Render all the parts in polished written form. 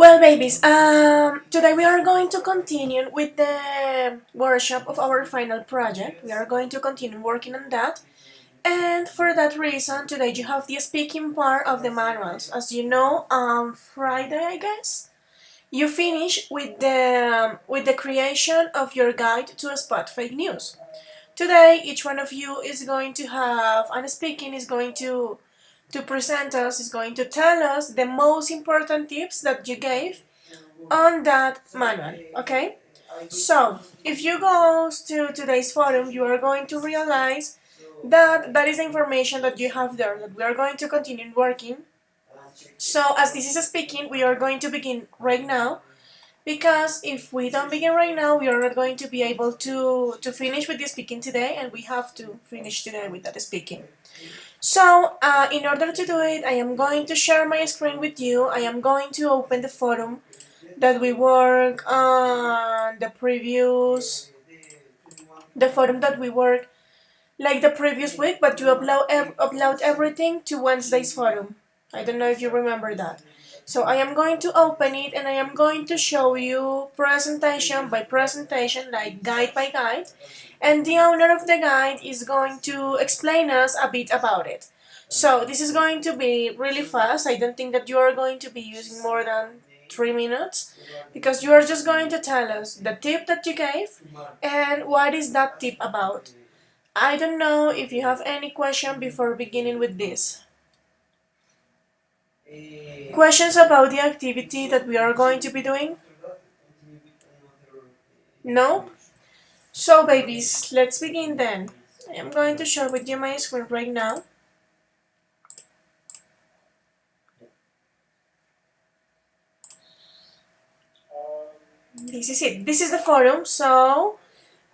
Well, babies, today we are going to continue with the workshop of our final project. We are going to continue working on that. And for that reason, today you have the speaking part of the manuals. As you know, on Friday, I guess, you finish with the creation of your guide to spot fake news. Today, each one of you is going to have, and speaking is going to present us, is going to tell us the most important tips that you gave on that manual, okay? So, if you go to today's forum, you are going to realize that that is the information that you have there, that we are going to continue working. So, as this is speaking, we are going to begin right now, because if we don't begin right now, we are not going to be able to finish with the speaking today, and we have to finish today with that speaking. So, in order to do it, I am going to share my screen with you. I am going to open the forum that we work on the forum that we work like the previous week, but you upload everything to Wednesday's forum. I don't know if you remember that. So I am going to open it and I am going to show you presentation by presentation, like guide by guide, and the owner of the guide is going to explain us a bit about it. So this is going to be really fast. I don't think that you are going to be using more than 3 minutes, because you are just going to tell us the tip that you gave and what is that tip about. I don't know if you have any question before beginning with this. Questions about the activity that we are going to be doing? No? So babies, let's begin then. I am going to share with you my screen right now. This is it. This is the forum. So,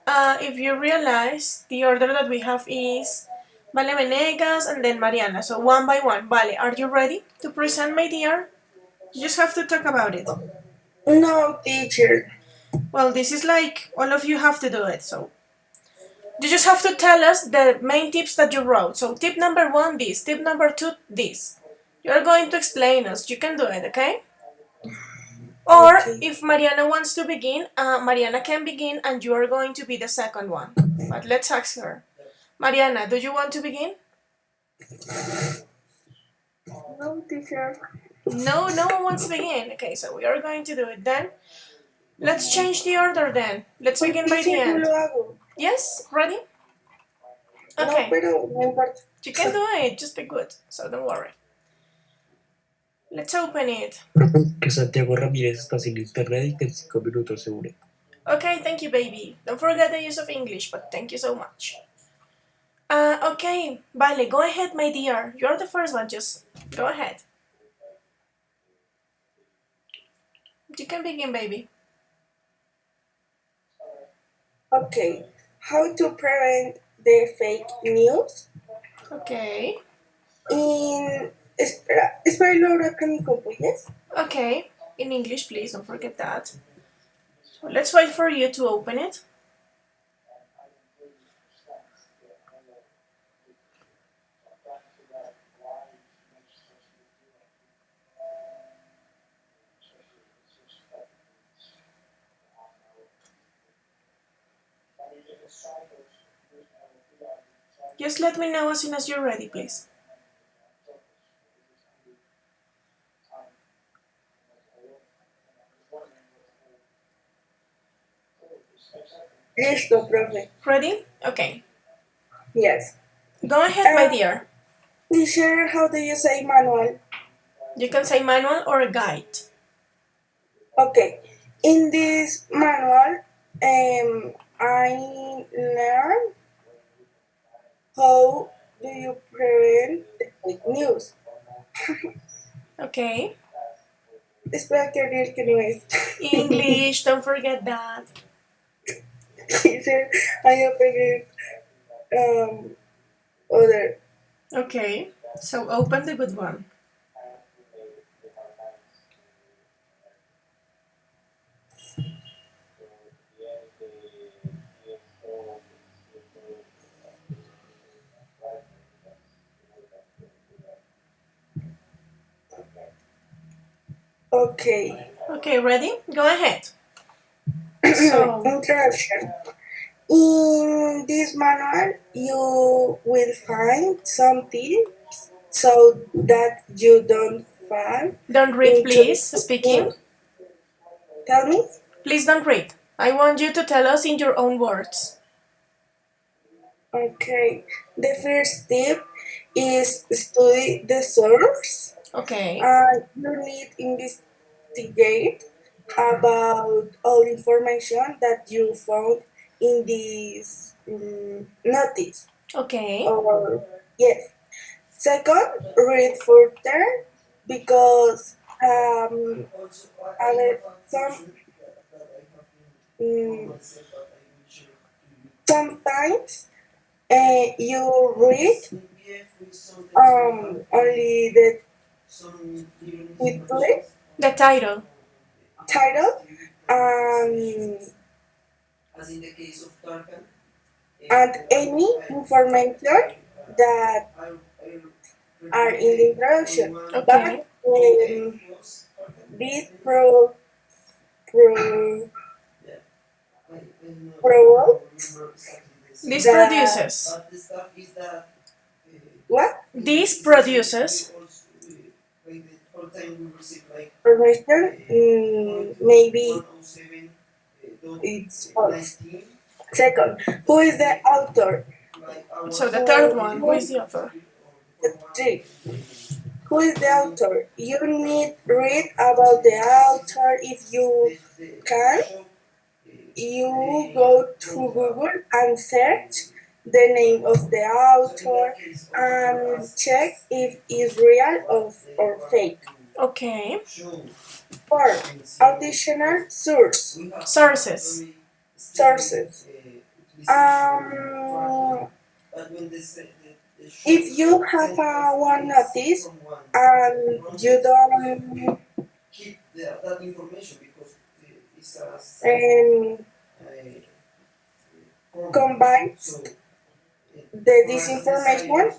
if you realize, the order that we have is Vale Venegas and then Mariana. So one by one. Vale, are you ready to present, my dear? You just have to talk about it. No, teacher. Well, this is like all of you have to do it. So you just have to tell us the main tips that you wrote. So tip number one, this. Tip number two, this. You're going to explain us. You can do it, okay? Or Okay. if Mariana wants to begin, Mariana can begin and you are going to be the second one. But let's ask her. Mariana, do you want to begin? No, teacher. No, no one wants to begin. Okay, so we are going to do it then. Let's change the order then. Let's Pues, begin by the teacher, yo end. lo hago. Yes? Ready? No, Okay. pero no importa. You can do it. Just be good. So don't worry. Let's open it. Que Santiago Ramírez está sin internet y que en 5 minutos se une. Okay, thank you, baby. Don't forget the use of English, but thank you so much. Okay, Vale, go ahead, my dear. You're the first one, just go ahead. You can begin, baby. Okay. How to prevent the fake news? Okay, Espera Laura que me acompañes. okay. In English, please, don't forget that. So let's wait for you to open it. Just let me know as soon as you're ready, please. Listo, profe. Ready? Okay. Yes. Go ahead, my dear. Teacher, how do you say manual? You can say manual or guide. Okay. In this manual, I learned how do you prevent the fake news. Okay. Espera que abrir que no es. English, don't forget that. Teacher, I have forget other. Okay. So open the good one. Okay. Okay, ready? Go ahead. So, Introduction. In this manual, you will find something so that you don't fall don't read, into please. Speaking. Tell me. Please don't read. I want you to tell us in your own words. Okay. The first step is study the source. Okay. You need investigate about all information that you found in this notice. Okay. Or yes. Second, read further because other um, sometimes you read only the title, The title. title um, and any information that are in the introduction. Okay. But this pro, promotes This that produces. what This produces. information maybe it's false. Second, who is the author? So the third one. Who is Who, the author? three. Who is the author? You need read about the author if you can. You go to Google and search the name of the author and check if it's real or fake. Okay. Four, additional Sources. sources. Um, if you have one notice and you don't um, combine this information,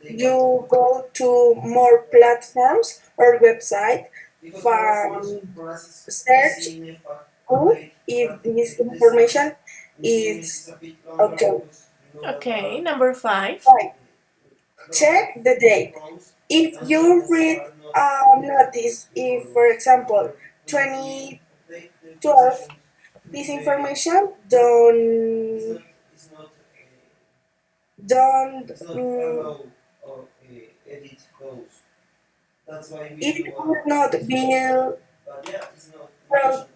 you go to more platforms or website from search if this information is okay. Okay. Number 5. Five, check the date. If you read a notice, if for example 2012, this information don't it will not be well,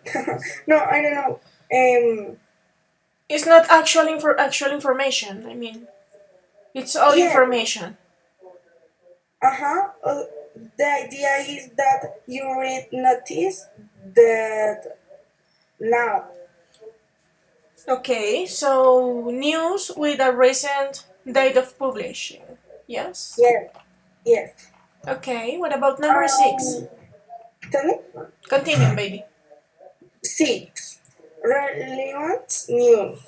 no, I don't know. It's not actual information. I mean, it's all Yeah, information. uh-huh. The idea is that you read notice that now. Okay. So news with a recent date of publishing. Yes. Yes, yes. Okay. What about number 6? Um, Tell me. Continue, baby. Six, relevant news.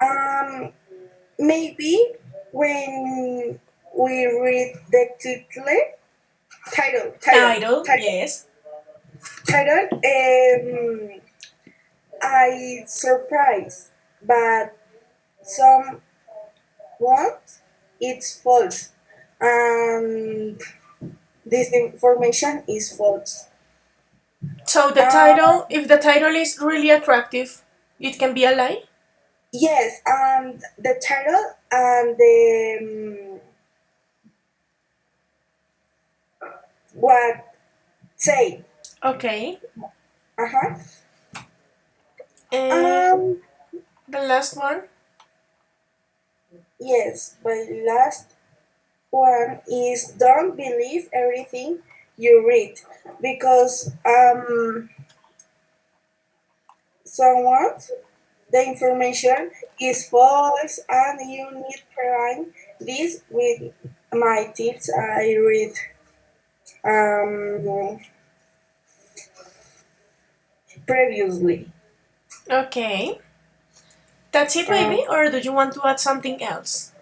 Um, Maybe when we read the Title. Yes. title, I surprised, but some want it's false, and this information is false. So the Uh, title, if the title is really attractive, it can be a lie. yes, and the title and the what say. Okay. Uh huh. And Um. the last one. Yes, but last one is don't believe everything you read because someone the information is false and you need trying this with my tips I read um, previously. Okay. That's it, Uh, baby? Or do you want to add something else?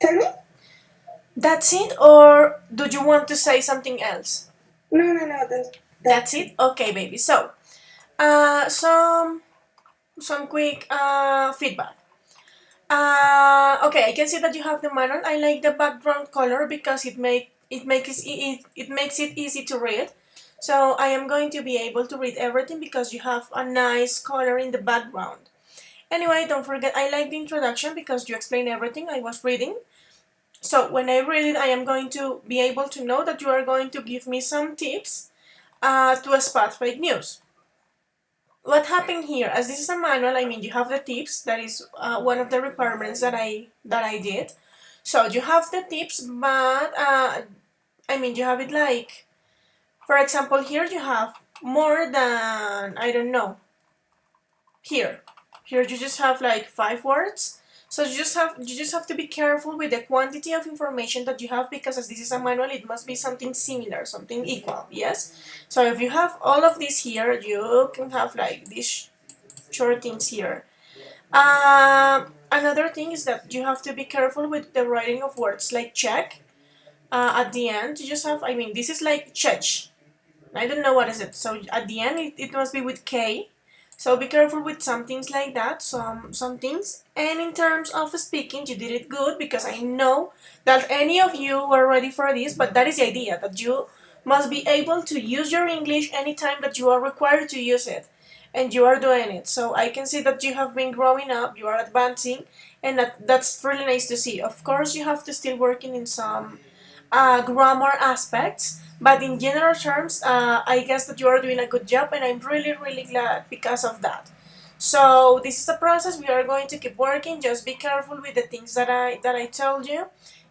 Tell me. That's it, or do you want to say something else? No. That's That's it? it. Okay, baby. So, some quick feedback. Okay, I can see that you have the manual. I like the background color because it makes it easy to read. So I am going to be able to read everything because you have a nice color in the background. Anyway, don't forget I like the introduction because you explain everything I was reading. So when I read it, I am going to be able to know that you are going to give me some tips to spot fake news. What happened here? As this is a manual, I mean you have the tips. That is one of the requirements that I did. So you have the tips, but I mean you have it like, for example, here you have more than, I don't know, here. Here you just have like 5 words. So you just have to be careful with the quantity of information that you have because as this is a manual, it must be something similar, something equal. Yes. So if you have all of this here, you can have like these short things here. Another thing is that you have to be careful with the writing of words like check. At the end, you just have, I mean, this is like check. I don't know what is it. So at the end, it must be with K. So be careful with some things like that, some things. And in terms of speaking, you did it good because I know that any of you were ready for this, but that is the idea that you must be able to use your English anytime that you are required to use it. And you are doing it. So I can see that you have been growing up, you are advancing, and that's really nice to see. Of course, you have to still working in some grammar aspects, but in general terms, I guess that you are doing a good job, and I'm really, really glad because of that. So this is a process. We are going to keep working. Just be careful with the things that I told you.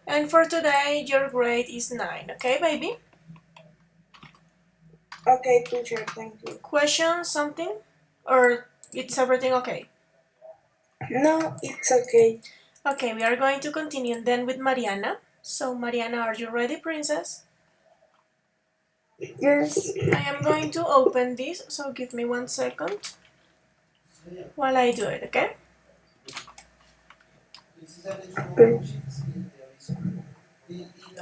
And for today, your grade is 9. Okay, baby. Okay, teacher, thank you. Question something, or it's everything okay? No, it's okay. Okay, we are going to continue then with Mariana. So Mariana, are you ready, princess? Yes. I am going to open this. So give me 1 second while I do it. Okay. Okay.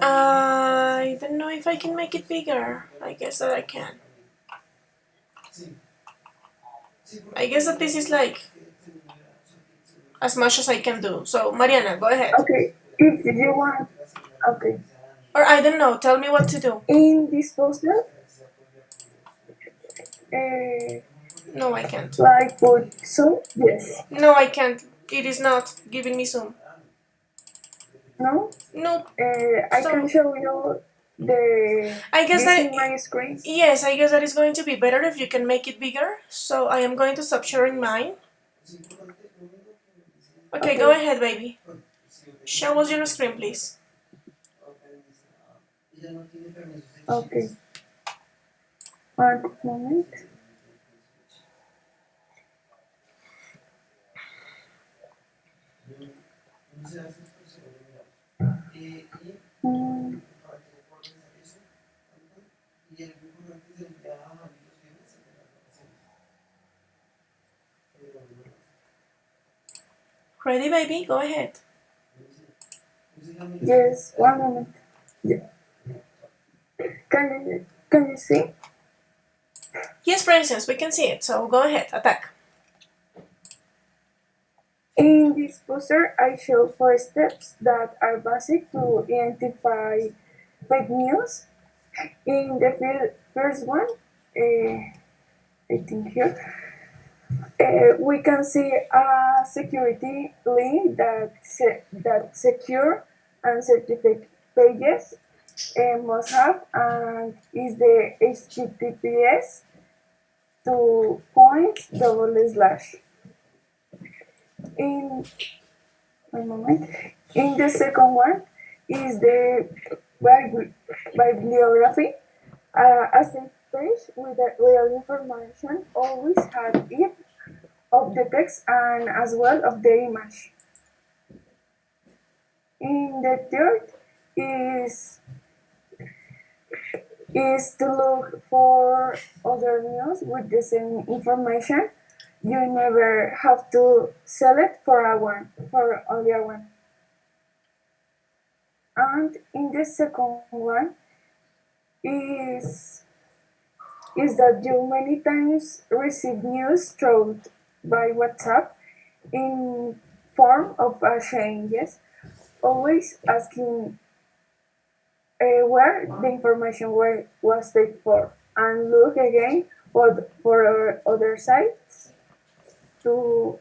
I don't know if I can make it bigger. I guess that I can. I guess that this is like as much as I can do. So, Mariana, go ahead. Okay. If you want, okay. Or I don't know, tell me what to do. In this poster, uh, No, I can't. like put so yes. No, I can't. It is not giving me zoom. No. No, I can sorry. show you the I guess this that. in my screen. Yes, I guess that is going to be better if you can make it bigger. So I am going to stop sharing mine. Okay, go Okay. ahead, baby. Show us your screen, please. Okay. One moment. Mm, Ready, baby? Go ahead. yes. One moment. Yeah. Can you see? Yes, princess, we can see it. So go ahead, attack. In this poster, I show 4 steps that are basic to identify fake news. In the first one, I think here, we can see a security link that secure and certificate pages must have, and is the HTTPS to point double slash. In one moment. In the second one is the bibliography. A same page with the real information always had it of the text and as well of the image. In the third is to look for other news with the same information. You never have to select for only a one. And in the second one is is that you many times receive news through by WhatsApp in form of changes, always asking where the information was taken for, and look again for other sites to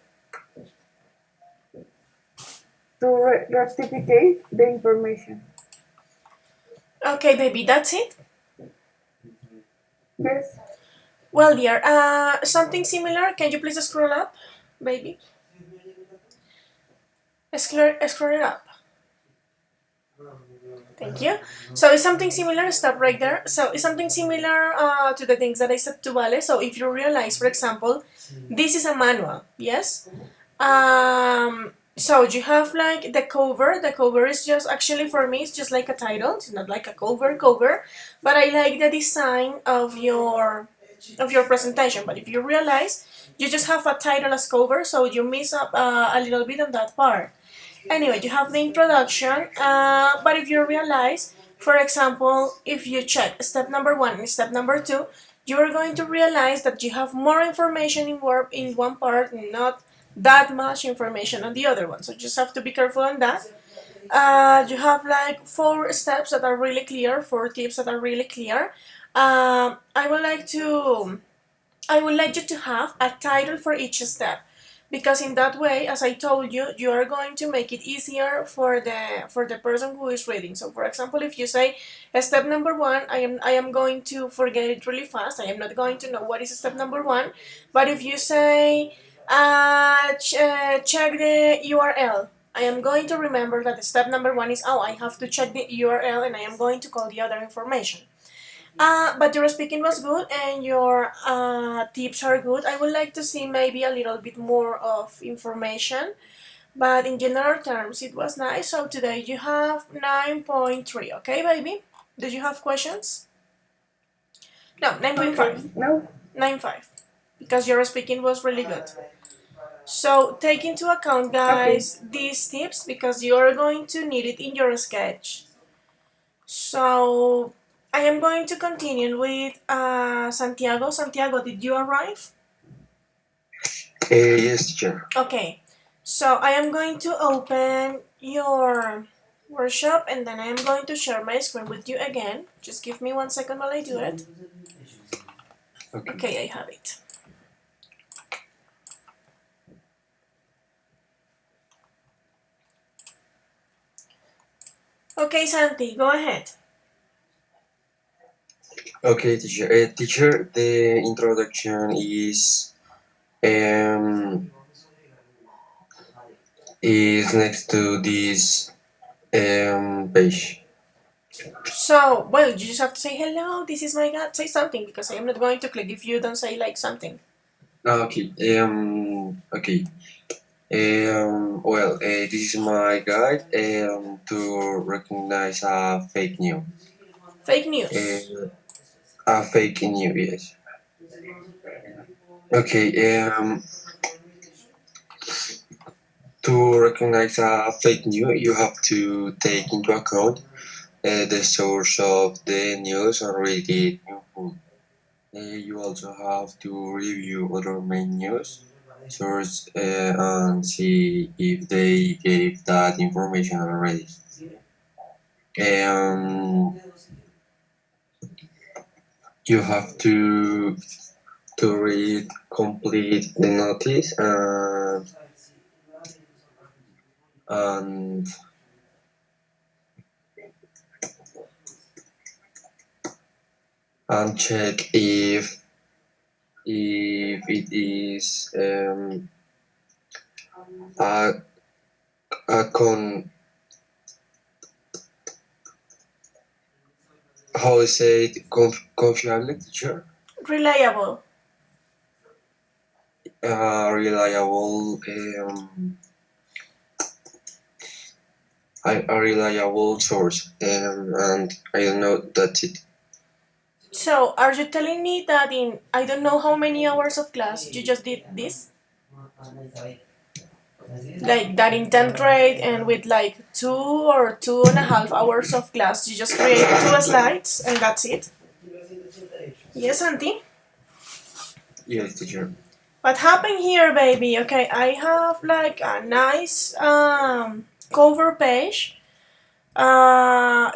rectificate the information. Okay, baby, that's it. Yes. Well, dear, something similar. Can you please scroll up, baby? Scroll it up. Thank you. So it's something similar. Stop right there. So it's something similar to the things that I said to Vale. So if you realize, for example, this is a manual. Yes. So you have like the cover. The cover is just actually for me. It's just like a title. It's not like a cover. But I like the design of your presentation. But if you realize, you just have a title as cover, so you miss up a little bit on that part. Anyway, you have the introduction, but if you realize, for example, if you check step number 1 and step number 2, you are going to realize that you have more information in one part and not that much information on the other one. So you just have to be careful on that. You have like 4 steps that are really clear, 4 tips that are really clear. I would like you to have a title for each step, because in that way, as I told you, you are going to make it easier for the person who is reading. So for example, if you say step number 1, I am going to forget it really fast. I am not going to know what is step number 1. But if you say check the URL, I am going to remember that step number 1 is, oh, I have to check the URL and I am going to call the other information. But your speaking was good and your tips are good. I would like to see maybe a little bit more of information, but in general terms, it was nice. So today you have 9.3, okay, baby? Did you have questions? No, 9.5. Okay. No. 9.5. Because your speaking was really good. So take into account, Okay. guys, these tips because you're going to need it in your sketch. So I am going to continue with Santiago. Santiago, did you arrive? Yes, teacher. Okay. So I am going to open your workshop and then I am going to share my screen with you again. Just give me 1 second while I do it. Okay. Okay, I have it. Okay, Santi, go ahead. Okay, teacher. Teacher, the introduction um is next to this page. So, well, you just have to say hello, this is my God, say something because I am not going to click if you don't say like something. Okay. Okay. Well, this is my guide to recognize a fake news. Fake news. A fake news, yes. Okay. To recognize a fake news, you have to take into account the source of the news and read it in full. You also have to review other main news sources and see if they gave that information already. Um, you have to read complete the notice and and check if it is a, a how is it confiable teacher, Reliable. reliable a reliable source and I don't know, that's it. So, are you telling me that in I don't know how many hours of class you just did this? Like that in 10th grade and with like 2 or 2.5 hours of class, you just create 2 slides and that's it? Yes, Auntie? Yes, teacher. What happened here, baby? Okay, I have like a nice cover page.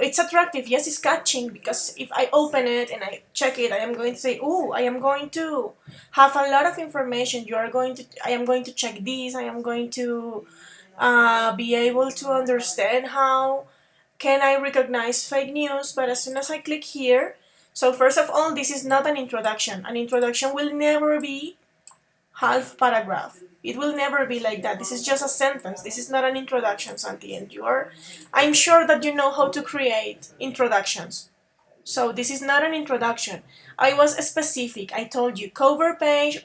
It's attractive. Yes, it's catching because if I open it and I check it, I am going to say, "Oh, I am going to have a lot of information." You are going to. I am going to check this. I am going to be able to understand how can I recognize fake news. But as soon as I click here, so first of all, this is not an introduction. An introduction will never be half paragraph. It will never be like that. This is just a sentence. This is not an introduction, Santi. And I'm sure that you know how to create introductions. So this is not an introduction. I was specific. I told you cover page,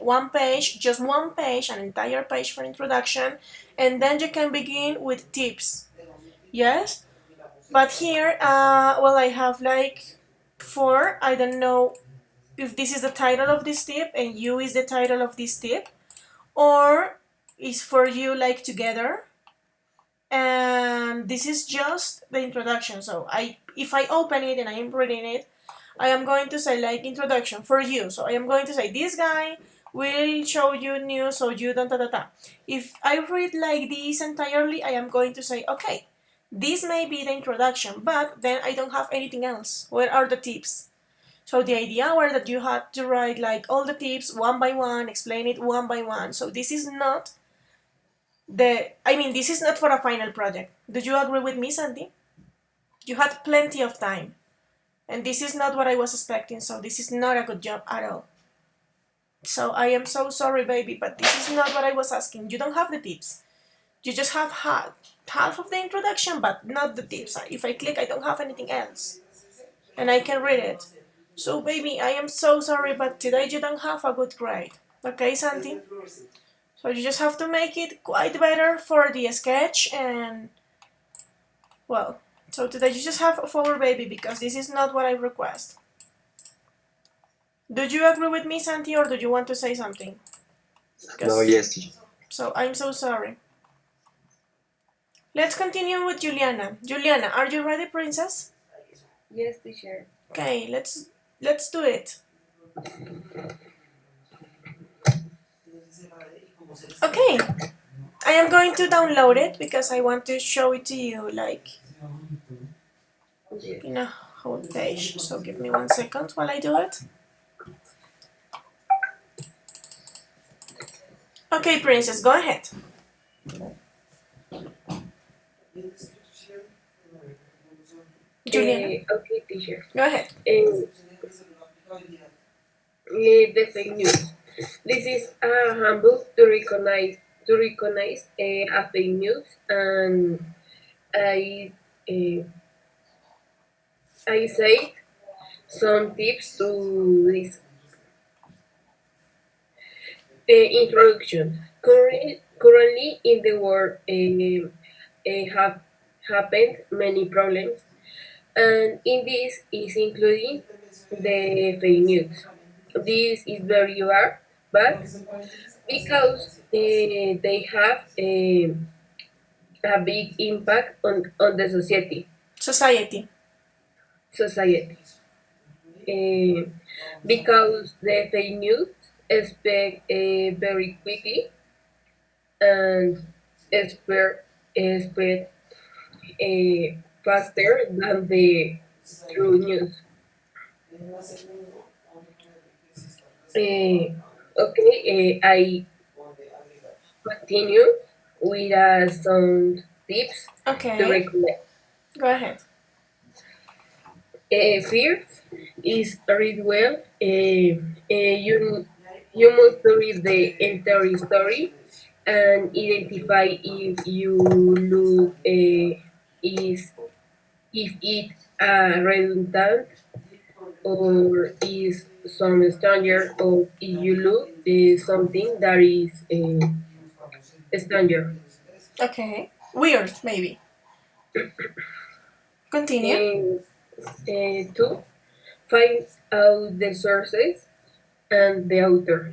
just one page, an entire page for introduction, and then you can begin with tips. Yes? But here, well, I have like four. I don't know if this is the title of this tip and you is the title of this tip, or is for you like together, and this is just the introduction. So I if I open it and I am reading it, I am going to say like introduction for you. So I am going to say this guy will show you news so you don't if I read like this entirely, I am going to say okay, this may be the introduction, but then I don't have anything else. Where are the tips? So the idea were that you had to write like all the tips one by one, explain it one by one. So this is not this is not for a final project. Do you agree with me, Sandy? You had plenty of time. And this is not what I was expecting, so this is not a good job at all. So I am so sorry, baby, but this is not what I was asking. You don't have the tips. You just have had half of the introduction, but not the tips. If I click, I don't have anything else. And I can read it. So, baby, I am so sorry, but today you don't have a good grade. Okay, Santi? So you just have to make it quite better for the sketch and, well, so today you just have a forward baby because this is not what I request. Do you agree with me, Santi, or do you want to say something? No, Because, yes, teacher. so I'm so sorry. Let's continue with Juliana. Juliana, are you ready, princess? Yes, teacher. Okay, let's do it. Okay, I am going to download it because I want to show it to you like Yes. in a whole page. So give me 1 second while I do it. Okay, princess, go ahead. Juliana, Okay, teacher. go ahead. Uh, the fake news. This is a handbook to recognize a fake news, and I uh, I say some tips to this introduction. Currently in the world have happened many problems, and in this is including the fake news. This is very bad because they have a big impact on the Society. society. Uh, because the fake news spread very quickly and spread faster than the true news. I continue with some tips to Okay, recommend. go ahead. Fear is read well. You must read the entire story and identify if you look is if it redundant or is some stranger or if you look something that is stranger. Okay. Weird, maybe. Continue. And two, find out the sources and the author.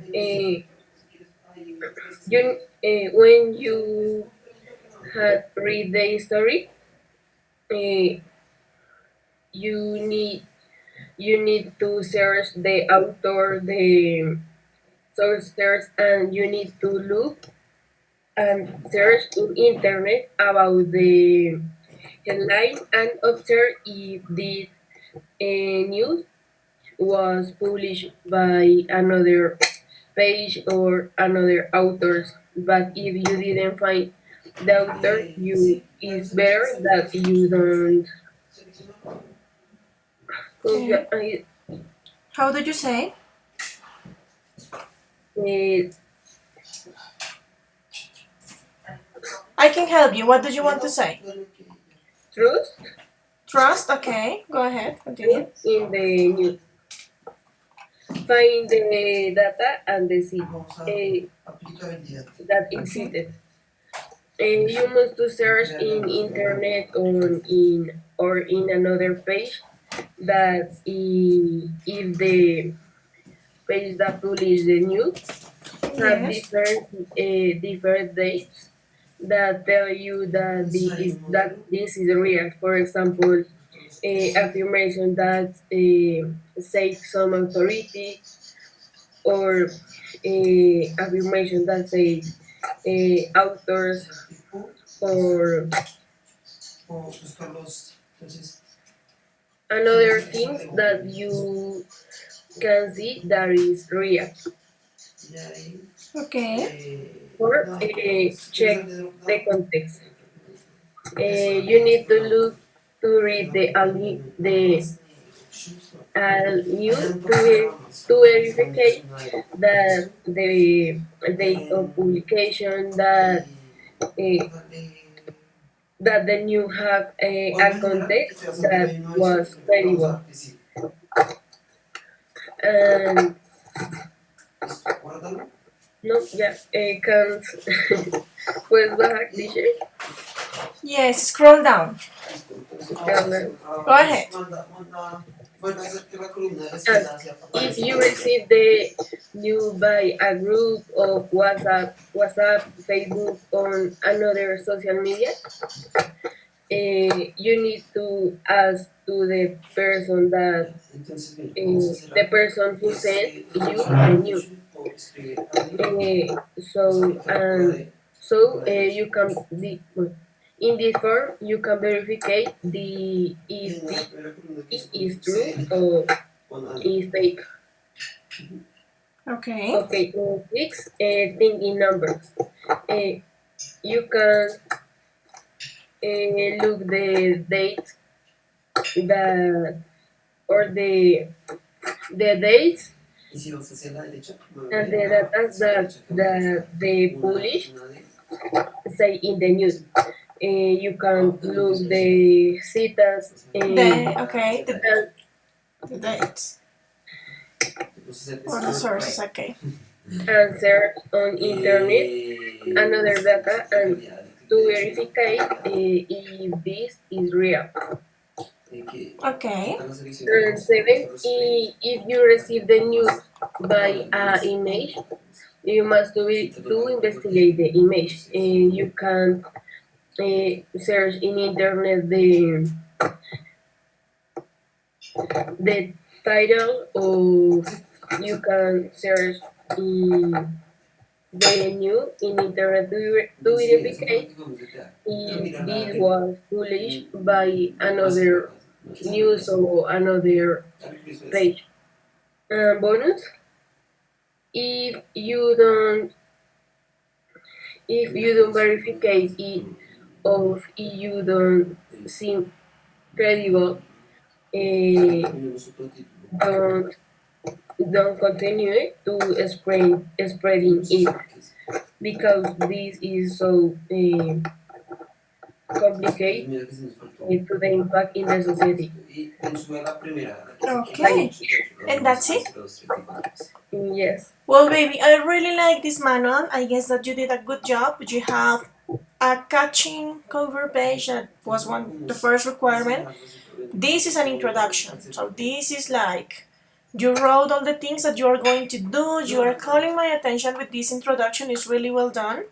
When you had read the story, uh, you need you need to search the author, sources, and you need to look and search in internet about the headline and observe if the news was published by another page or another authors. But if you didn't find the author, you it's better that you don't. Okay. Uh, How did you say? I can help you. What did you want to say? Trust Trust? Okay. Go ahead. Continue. in the news. Find the data and the seed that Okay. existed. And you must to search in internet or in another page that if the page that publish the news have Yes. different dates that tell you that this is real. For example, affirmation that say some authority or affirmation that say authors or another things that you can see that is real. Okay. Or check the context. You need to look to read the news to verify that the date of publication uh, that the new have a context that was credible. And no, ya, can't. Puedes bajar, teacher. Yes. Scroll down. Carla. Go ahead. And if you receive the news by a group of WhatsApp, Facebook, or another social media, you need to ask to the person who sent you the news. So you can be in this form you can verify the if it is true or is fake. Okay. Okay, six, think in numbers. Uh, you can look the date that or the dates and the data that they publish say in the news. You can look the citas Okay. and, The dates or the sources. Okay. and search on internet another data and to verify if this is real. Okay. And seven, if you receive the news by image, you must to investigate the image. You can search in internet the title, or you can search in the news in internet to verify if this was published by another news or another page. Bonus, if you don't verify it or if you don't seem credible, don't don't continue to spreading it because this is so complicated to the impact in the society. Okay. Like, And that's it? yes. Well, baby, I really like this manual. I guess that you did a good job. You have a catching cover page that was the first requirement. This is an introduction. So this is like You wrote all the things that you are going to do. You are calling my attention with this introduction. Is really well done.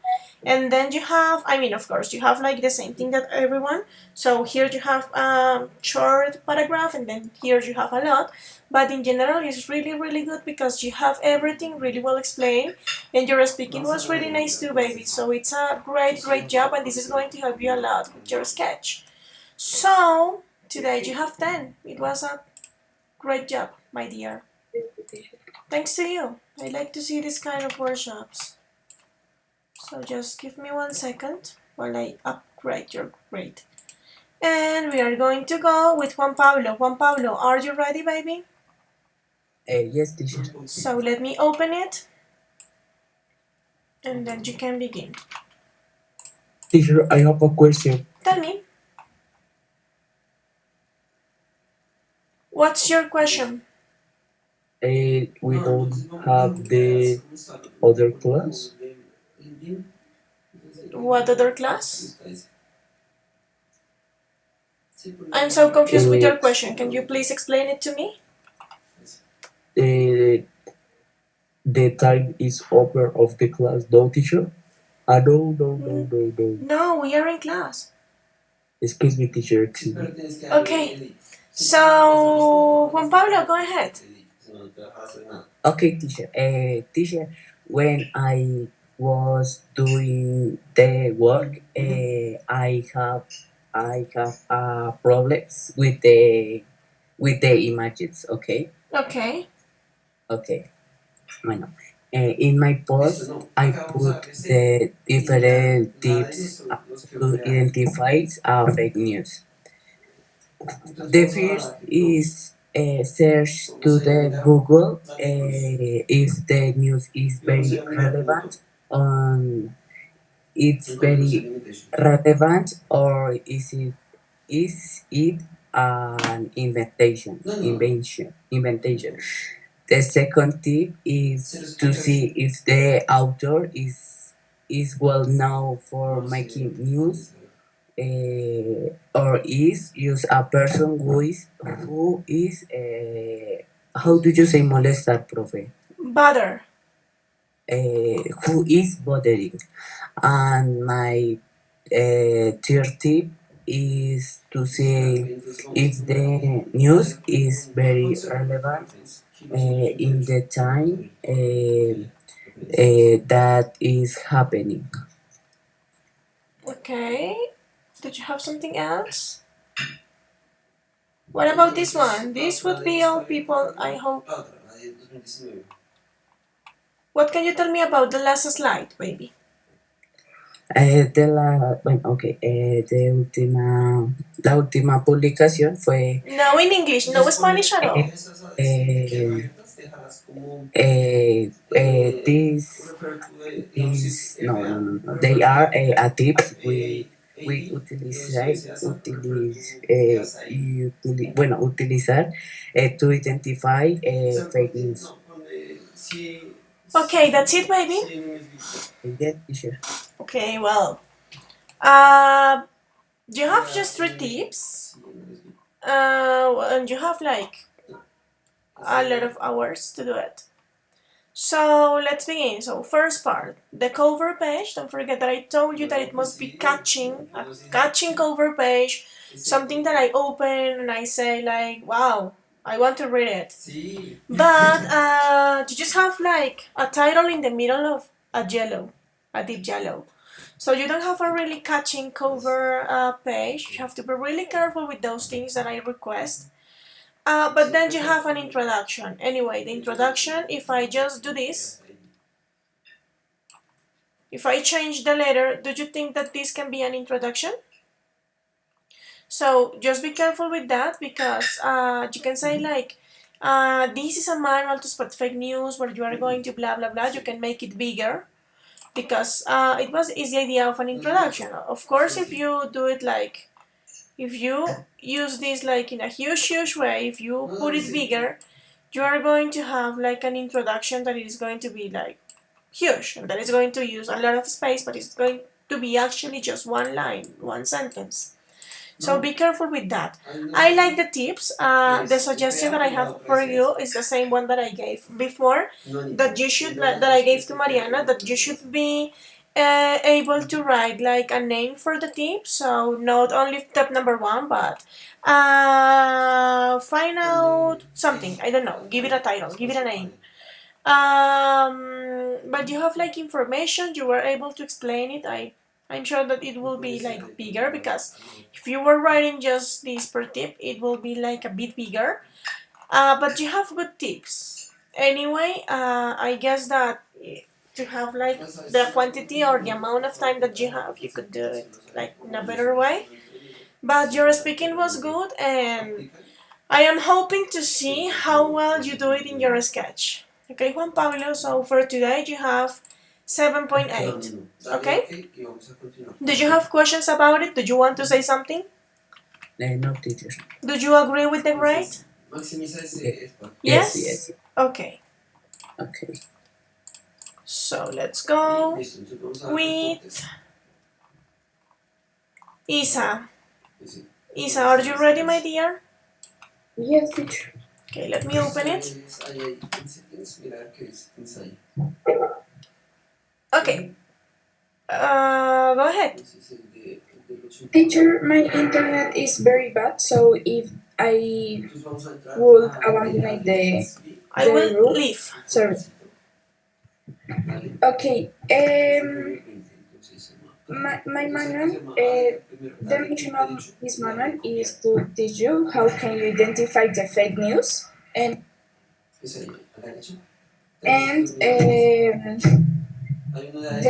And then you have, I mean, of course, you have like the same thing that everyone. So here you have a short paragraph, and then here you have a lot. But in general, it's really, really good because you have everything really well explained, and your speaking was really nice too, baby. So it's a great, great job, and this is going to help you a lot with your sketch. So today you have 10. It was a great job, my dear. Thank you, teacher. Thanks to you. I like to see this kind of workshops. So just give me 1 second while I upgrade your grade. And we are going to go with Juan Pablo. Juan Pablo, are you ready, baby? Yes, teacher. So let me open it, and then you can begin. Teacher, I have a question. Tell me, what's your question? We don't have the other class. What other class? I'm so confused with your question. Can you please explain it to me? Uh, the time is over of the class, no, teacher? No. No, we are in class. Excuse me, teacher. Excuse me. Okay. So, Juan Pablo, go ahead. Okay, teacher. Teacher, when I was doing the work, I have problems with the images. Okay. Okay. Okay. Bueno. In my post, I put the different tips to identify fake news. The first is search to the Google if the news is very relevant. It's very relevant, or is it an invention. The second tip is to see if the author is well known for making news, or is use a person who is how do you say molestar, profe? Butter. Who is bothering. And my third tip is to see if the news is very relevant in the time that is happening. Okay. Did you have something else? What about this one? This would be all people, I hope. What can you tell me about the last slide, baby? La última publicación fue No in English, no Spanish at all. eh, this no. They are a tips utilizar to identify fake news. Okay, that's it, baby. Yes, teacher. Okay, well, uh, you have just 3 tips, and you have like a lot of hours to do it. So let's begin. So first part, the cover page. Don't forget that I told you that it must be a catching cover page, something that I open and I say like, wow, I want to read it. But you just have like a title in the middle of a deep yellow. So you don't have a really catching cover page. You have to be really careful with those things that I request. But then you have an introduction. Anyway, the introduction, if I just do this, if I change the letter, do you think that this can be an introduction? So just be careful with that because you can say like, this is a manual to spread fake news where you are going to blah blah blah. You can make it bigger because is the idea of an introduction. Of course, if you do it like, if you use this like in a huge way, if you put it bigger, you are going to have like an introduction that is going to be like huge and that is going to use a lot of space, but it's going to be actually just one line, one sentence. So be careful with that. I like the tips. The suggestion that I have for you is the same one that I gave before. That I gave to Mariana. That you should be able to write like a name for the tip. So not only tip number one, but find out something. I don't know. Give it a title. Give it a name. But you have like information. You were able to explain it. I'm sure that it will be like bigger because if you were writing just this per tip, it will be like a bit bigger. But you have good tips. Anyway, I guess that to have like the quantity or the amount of time that you have, you could do it like in a better way. But your speaking was good, and I am hoping to see how well you do it in your sketch. Okay, Juan Pablo, so for today you have 7.8. Okay? Do you have questions about it? Do you want to say something? No, teacher. Do you agree with the grade? Yes, Yes? yes. Okay, Okay. so let's go with Isa. Isa, are you ready, my dear? Yes, teacher. Okay, let me open it. Okay, go ahead. Teacher, my internet is very bad, so if I would abandon I the will room, leave. sorry. Okay. My manual, the mission of this manual is to teach you how can you identify the fake news, and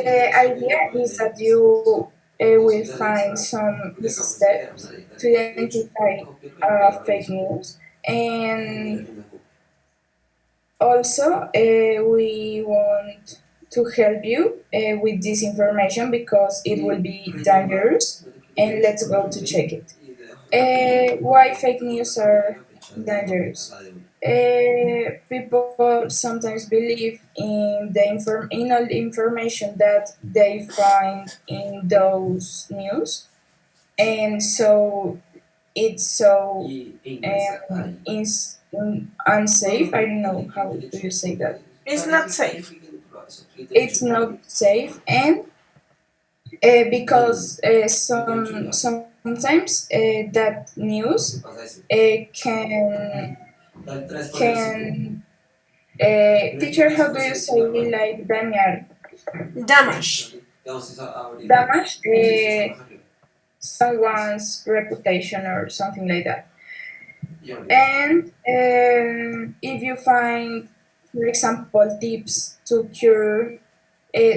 the idea is that you will find some easy steps to identify fake news, and also we want to help you with this information because it will be dangerous, and let's go to check it. Why fake news are dangerous? People sometimes believe in in all the information that they find in those news, and so it's so unsafe. I don't know how do you say that. It's not safe. It's not safe, and because sometimes that news can teacher, how do you say like Damage. damage someone's reputation or something like that. And if you find, for example, tips to cure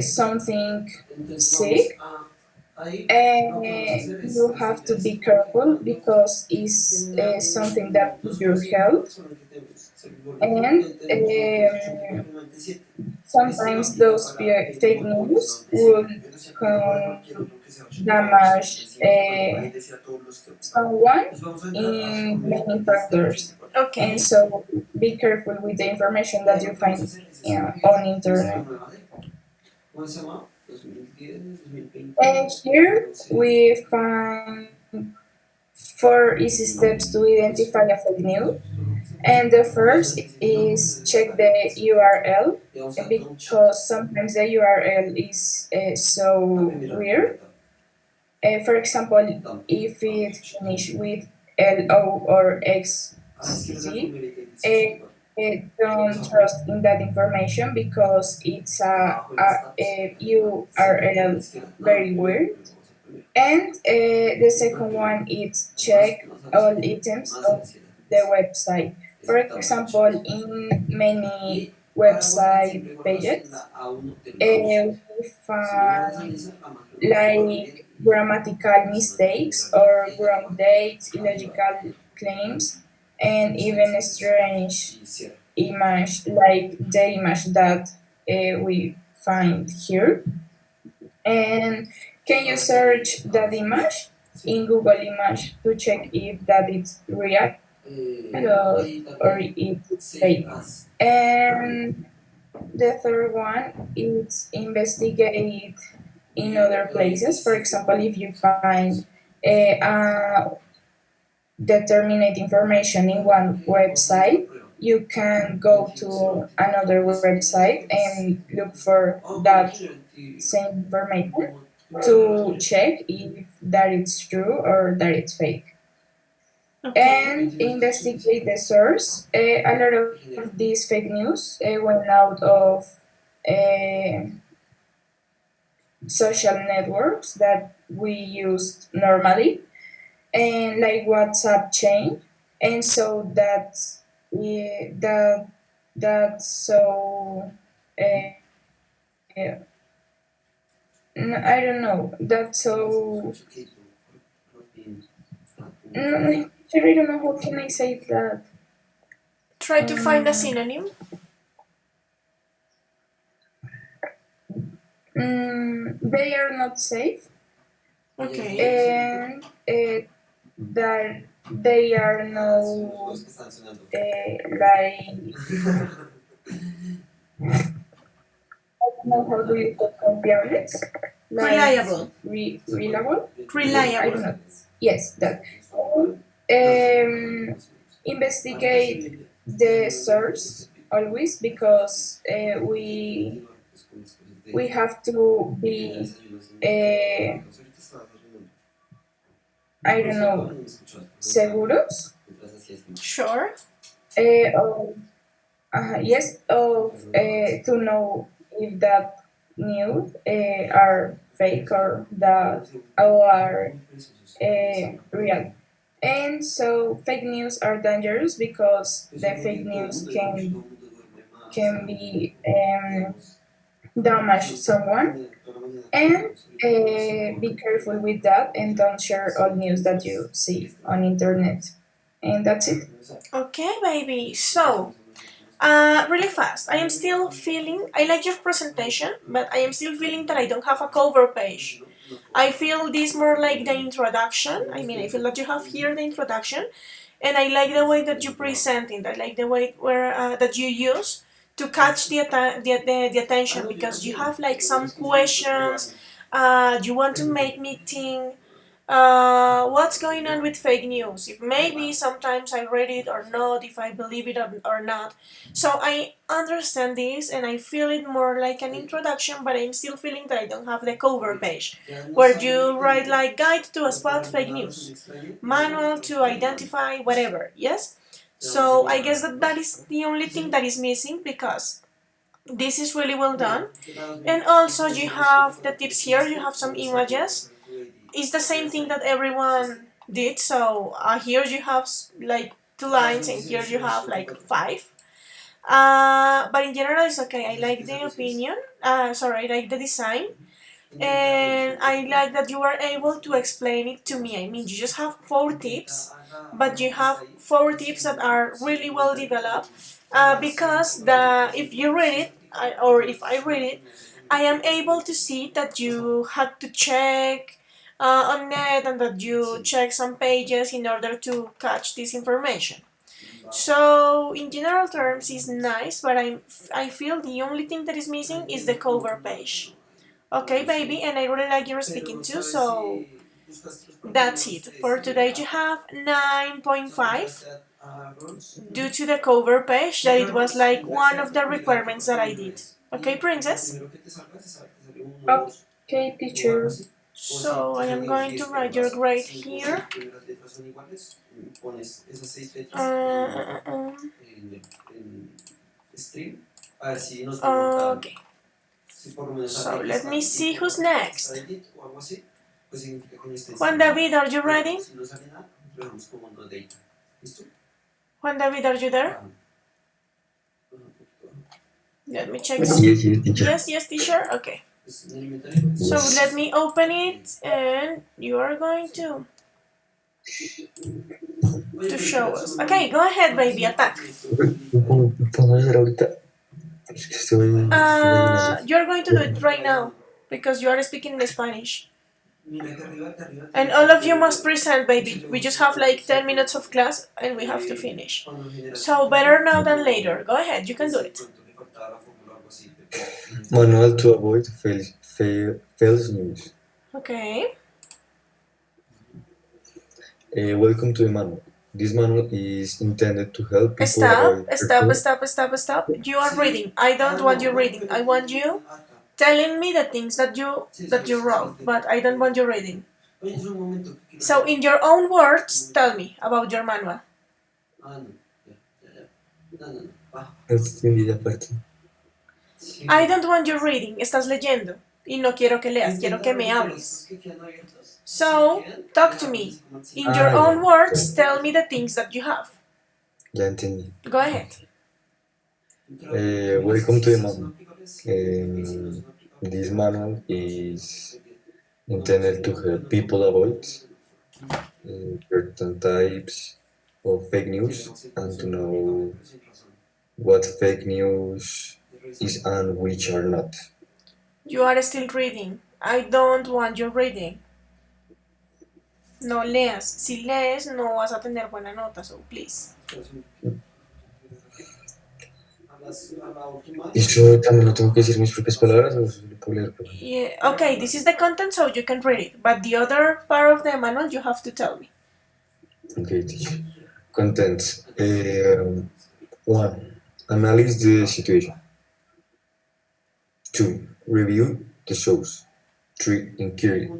something sick, you have to be careful because it's something that put your health, and sometimes those fake news will damage someone in many factors. Okay. And so be careful with the information that you find on internet. And here we find four easy steps to identify a fake news. And the first is check the URL because sometimes the URL is so weird. For example, if it finish with LO or XZ, don't trust in that information because it's a URL very weird. And the second one is check all items of the website. For example, in many website pages, we find like grammatical mistakes or wrong dates, illogical claims, and even strange image like the image that we find here. And can you search that image in Google Image to check if that is real or it's fake? And the third one is investigate in other places. For example, if you find a determinate information in one website, you can go to another website and look for that same information to check if that it's true or that it's fake Okay. and investigate the source. A lot of these fake news went out of uh, social networks that we use normally, and like WhatsApp chain, and so that's yeah, that's so. I don't know. That's so. I don't know how can I say that. Try to find a Um, synonym. they are not safe, Okay. and that they are no like I don't know how do you call confiables, like Reliable. reliable. I don't Reliable. know. Yes, that. Investigate the source always because we have to be I don't know seguros Sure. of yes of to know if that news are fake or that are real. And so fake news are dangerous because the fake news can be damage someone, and be careful with that and don't share all news that you see on internet. And that's it. Okay, baby. So, really fast. I am still feeling. I like your presentation, but I am still feeling that I don't have a cover page. I feel this more like the introduction. I mean, I feel that you have here the introduction, and I like the way that you present it. I like the way where that you use to catch the attention because you have like some questions. You want to make me think what's going on with fake news, if maybe sometimes I read it or not, if I believe it or not. So I understand this and I feel it more like an introduction, but I'm still feeling that I don't have the cover page where you write like guide to spot fake news, manual to identify whatever, yes? So I guess that that is the only thing that is missing because this is really well done. And also you have the tips here, you have some images. It's the same thing that everyone did. So here you have like 2 lines, and here you have like five. But in general, it's okay. I like the opinion. Sorry, I like the design, and I like that you were able to explain it to me. I mean, you just have 4 tips, but you have 4 tips that are really well developed. Because the if you read it, or if I read it, I am able to see that you had to check on net and that you check some pages in order to catch this information. So in general terms, it's nice, but I feel the only thing that is missing is the cover page. Okay, baby, and I really like your speaking too, so that's it. For today, you have 9.5 due to the cover page, that it was like one of the requirements that I did. Okay, princess? Okay, teacher. So I am going to write your grade here. Okay, so let me see who's next. Juan David, are you ready? Juan David, are you there? Let me check. Yes, yes, teacher. Yes, yes, teacher. Okay. So let me open it, and you are going to show us. Okay, go ahead, baby. Attack. ¿Puedo hacer ahorita? Es que You're going to do it right now because you are speaking in Spanish. And all of you must present, baby. We just have like 10 minutes of class and we have to finish. So better now than later. Go ahead, you can do it. manual to avoid false news. Okay. Welcome to the manual. This manual is intended to help people Stop, avoid stop, hurtful. stop, stop, stop. You are reading. I don't want you reading. I want you telling me the things that you wrote, but I don't want you reading. So in your own words, tell me about your manual. Extendida parte. I don't want you reading. Estás leyendo. Y no quiero que leas, quiero que me hables. So, talk to me. In your Ya, own words, tell me the things that you have. ya entendí. Go ahead. Welcome to the manual. This manual is intended to help people avoid certain types of fake news and to know what fake news is and which are not. You are still reading. I don't want you reading. No leas. Si lees, no vas a tener buena nota, so please. ¿Eso también lo tengo que decir mis propias palabras o solo puedo leer? Yeah, okay, this is the content, so you can read it. But the other part of the manual, you have to tell me. Okay, teacher. Contents. 1. Analyze the situation. 2. Review the source. 3. Inquiry.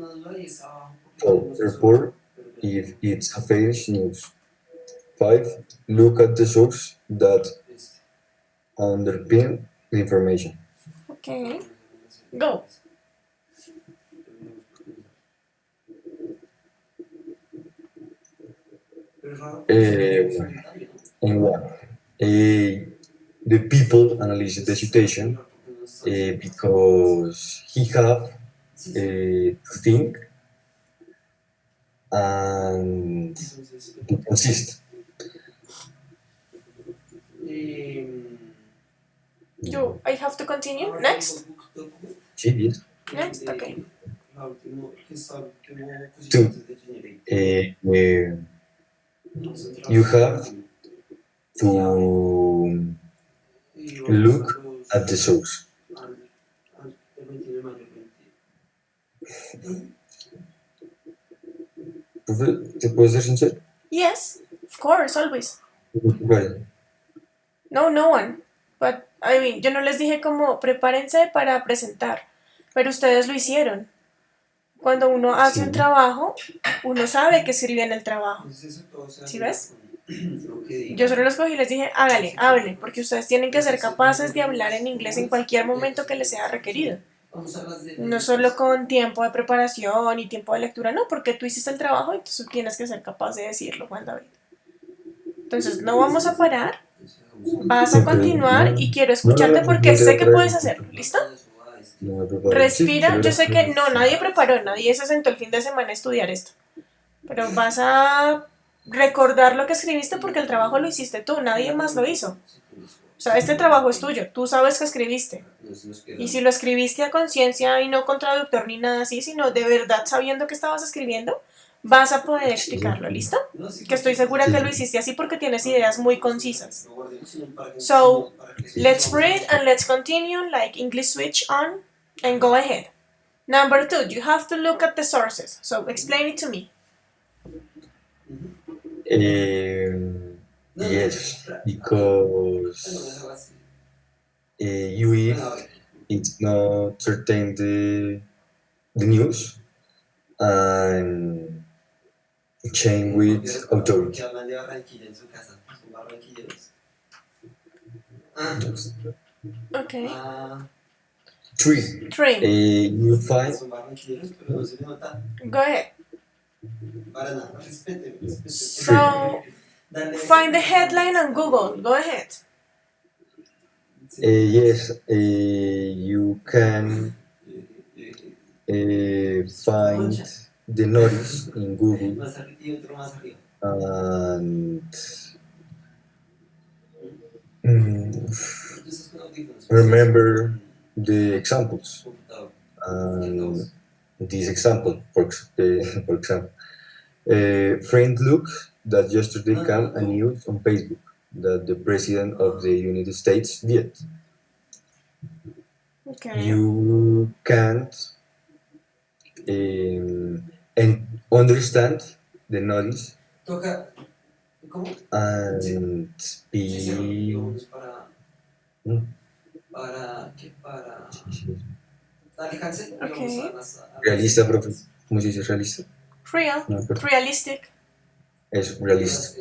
4. Report if it's a fake news. 5. Look at the source that underpin the information. Okay, go. In 1. The people analyze the situation because he have to think and to consist. I have to continue. Next. Sí, yes. Next, okay. 2. You have to look at the source. Profe, ¿te puedes ser sincero? Yes, of course, always. Vale. No, no one. But, I mean, yo no les dije como prepárense para presentar, pero ustedes lo hicieron. Cuando uno hace un Sí. trabajo, uno sabe que escribe en el trabajo. ¿Sí ves? Yo solo los cogí y les dije, hágale, háblen, porque ustedes tienen que ser capaces de hablar en inglés en cualquier momento que les sea requerido. No solo con tiempo de preparación y tiempo de lectura, no, porque tú hiciste el trabajo, entonces tienes que ser capaz de decirlo, Juan David. Entonces, no vamos a parar, vas a continuar y quiero escucharte porque sé que puedes hacerlo, ¿listo? No me preparo. Respira, Sí, yo sé que no, nadie preparó, nadie se sentó el fin de semana a estudiar esto, pero vas a recordar lo que escribiste porque el trabajo lo hiciste tú, nadie más lo hizo. O sea, este trabajo es tuyo, tú sabes que escribiste. Y si lo escribiste a conciencia y no con traductor ni nada así, sino de verdad sabiendo que estabas escribiendo, vas a poder explicarlo, ¿listo? Que estoy segura que lo hiciste así porque tienes ideas muy concisas. So, let's read and let's continue, like English switch on, and go ahead. Number 2, you have to look at the sources. So, explain it to me. Yes, because you if it's not certain the news and chain with authority. Okay. 3. 3. You find Go ahead. So, find the headline on Google. Go ahead. yes, you can find the notice in Google and remember the examples. And this example, for example, friend look that yesterday came a news on Facebook that the president of the United States did. Okay. You can't and understand the notice and be Okay. realista, profe. ¿Cómo se dice realista? Real. No, pero Realistic. es realista.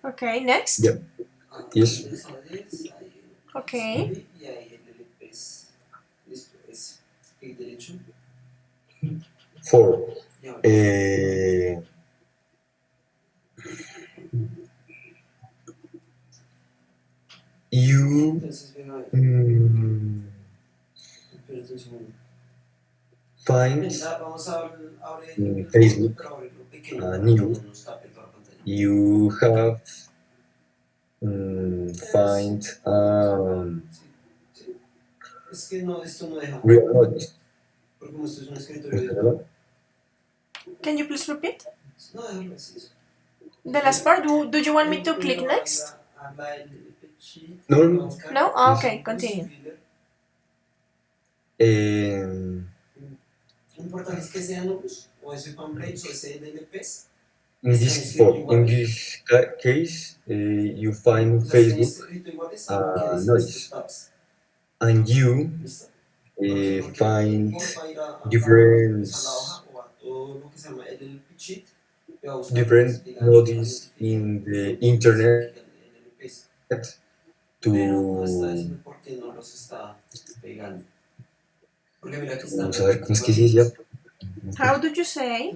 Okay, next. Yep. Yes. Okay. Four. Eh, you mm, find in Facebook news. You have find real knowledge. Can you please repeat? The last part, do you want me to click next? No, no, No? Ah, okay, continue. um, in this case, you find on Facebook knowledge, and you find different different knowledge in the internet to saber cómo es que se dice. How did you say?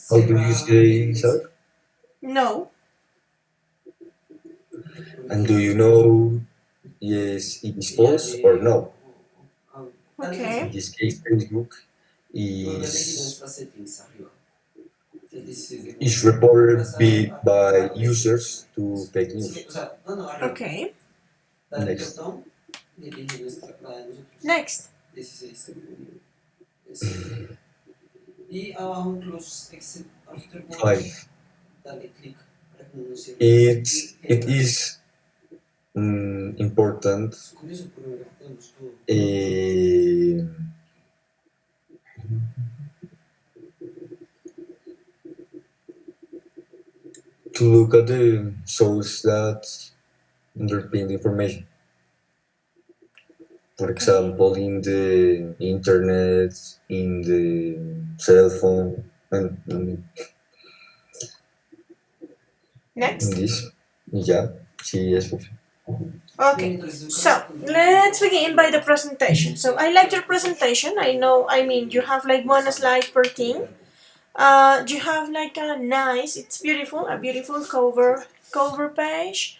How do you say saber? No. And do you know yes it is false or no? In Okay. this case, Facebook is is reported by users to fake news. Okay. Next, Next. 5. It is important eh, to look at the source that underpin the information. For Okay. example, in the internet, in the cell phone, and in Next. this. Yeah, sí, eso. Okay. So let's begin by the presentation. So I like your presentation. I know. I mean, you have like one slide per thing. You have like a nice. It's beautiful. A beautiful cover page.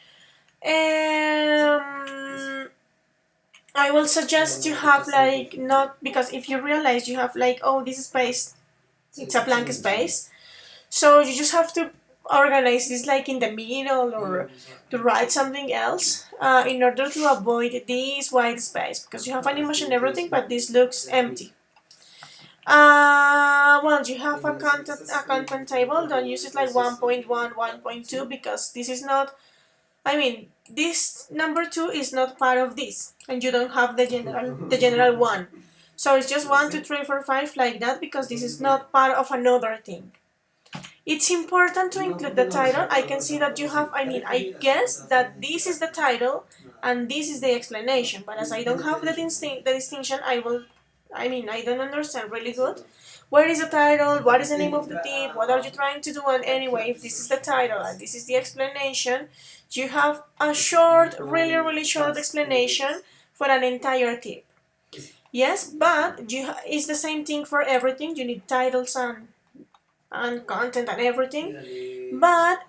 I will suggest you have like not because if you realize you have like oh this space it's a blank space, so you just have to organize this like in the middle or to write something else in order to avoid this white space because you have an image and everything but this looks empty. Well, you have a content table. Don't use it like 1.1, 1.2 because this is not I mean, this number two is not part of this, and you don't have the general one. So it's just one, two, three, four, five like that because this is not part of another thing. It's important to include the title. I can see that you have. I mean, I guess that this is the title and this is the explanation. But as I don't have the distinction, I will. I mean, I don't understand really good. Where is the title? What is the name of the tip? What are you trying to do? And anyway, if this is the title and this is the explanation, you have a short, really, really short explanation for an entire tip. Yes, but it's the same thing for everything. You need titles and content and everything. But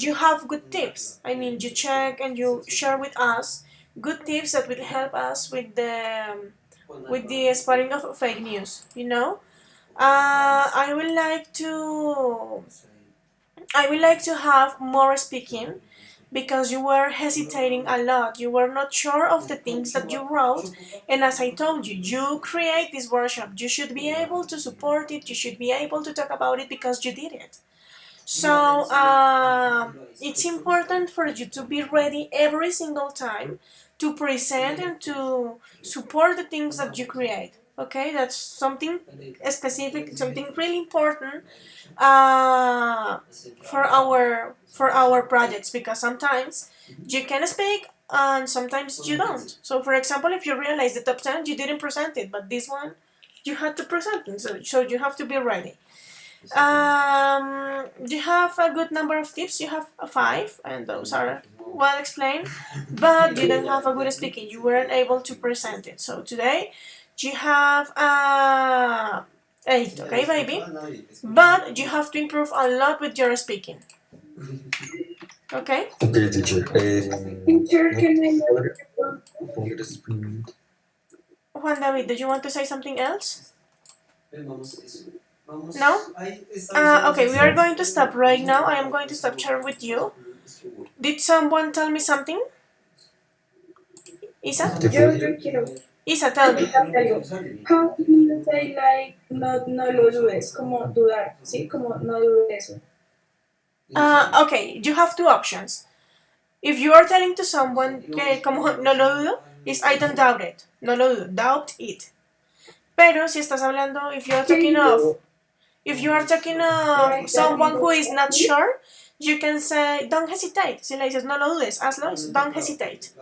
you have good tips. I mean, you check and you share with us good tips that will help us with the spreading of fake news. I would like to have more speaking because you were hesitating a lot. You were not sure of the things that you wrote. And as I told you, you create this workshop. You should be able to support it. You should be able to talk about it because you did it. So it's important for you to be ready every single time to present and to support the things that you create. Okay, that's something specific, something really important for our projects, because sometimes you can speak and sometimes you don't. So for example, if you realize the top 10 you didn't present it, but this one you had to present it, so you have to be ready. You have a good number of tips. You have five, and those are well explained, but you don't have a good speaking. You weren't able to present it. So today you have eight, okay, baby? But you have to improve a lot with your speaking. Okay? Okay, teacher. Teacher, can I Juan David, do you want to say something else? No? Okay, we are going to stop right now. I am going to stop sharing with you. Did someone tell me something? Isa? yo quiero Isa, tell me. algo. How do you say like no lo dudes? Como dudar, ¿sí? Como no dudes eso. Okay, you have two options. If you are telling to someone que como no lo dudo, is I don't doubt it. No lo dudo, doubt it. Pero si estás hablando, if you are talking of someone who is not sure, you can say don't hesitate. Si le dices no lo dudes, hazlo, is don't hesitate.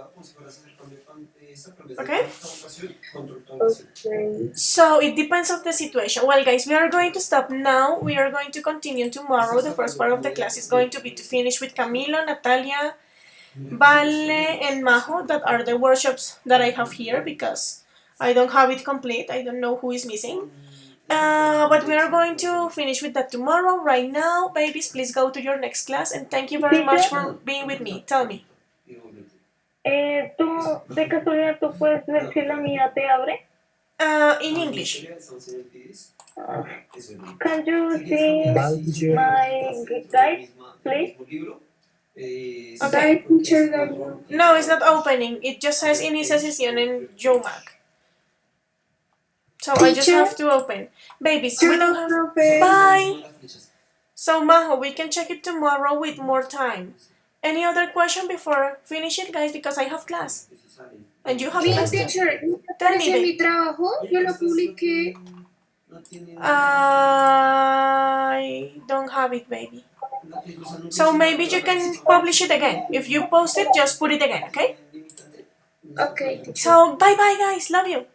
Okay? Okay. So it depends of the situation. Well, guys, we are going to stop now. We are going to continue tomorrow. The first part of the class is going to be to finish with Camilo, Natalia, Vale, and Majo. That are the workshops that I have here because I don't have it complete. I don't know who is missing. But we are going to finish with that tomorrow. Right now, babies, please go to your next class, and thank you very much for being with me. Tell me. ¿Tú de casualidad tú puedes ver si la mía te abre? In English. Can you see Bye, teacher. my guide, please? Okay. Teacher, No, it's not opening. It just says iniciación en Jomac. So I just have to open. Babies, we don't have... Bye! So Majo, we can check it tomorrow with more time. Any other question before finish it, guys? Because I have class. And you have class too. teacher, Tell me, babe. trabajo, yo lo publiqué. I don't have it, baby. So maybe you can publish it again. If you post it, just put it again, okay? Okay. So bye-bye, guys. Love you.